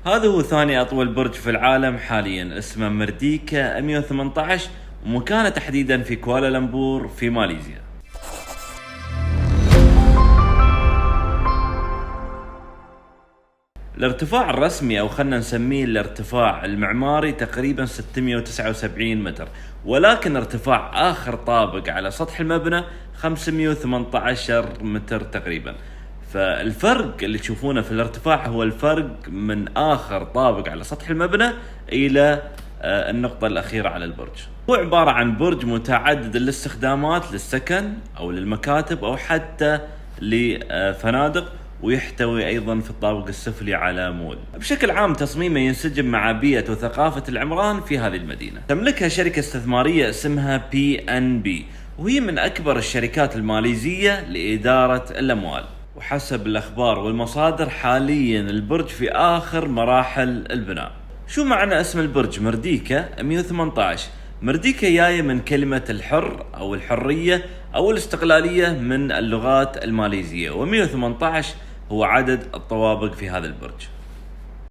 هذا هو ثاني أطول برج في العالم حاليا، اسمه مرديكا 118، ومكانه تحديدا في كوالالمبور في ماليزيا. الارتفاع الرسمي أو خلنا نسميه الارتفاع المعماري تقريبا 679 متر، ولكن ارتفاع آخر طابق على سطح المبنى 518 متر تقريبا. فالفرق اللي تشوفونه في الارتفاع هو الفرق من آخر طابق على سطح المبنى إلى النقطة الأخيرة على البرج. هو عبارة عن برج متعدد الاستخدامات للسكن أو للمكاتب أو حتى لفنادق، ويحتوي أيضا في الطابق السفلي على مول. بشكل عام تصميمه ينسجم مع بيئة وثقافة العمران في هذه المدينة. تملكها شركة استثمارية اسمها PNB، وهي من أكبر الشركات الماليزية لإدارة الأموال. وحسب الأخبار والمصادر حاليا البرج في آخر مراحل البناء. شو معنى اسم البرج مرديكا 118؟ مرديكا جاية من كلمة الحر أو الحرية أو الاستقلالية من اللغات الماليزية، و118 هو عدد الطوابق في هذا البرج.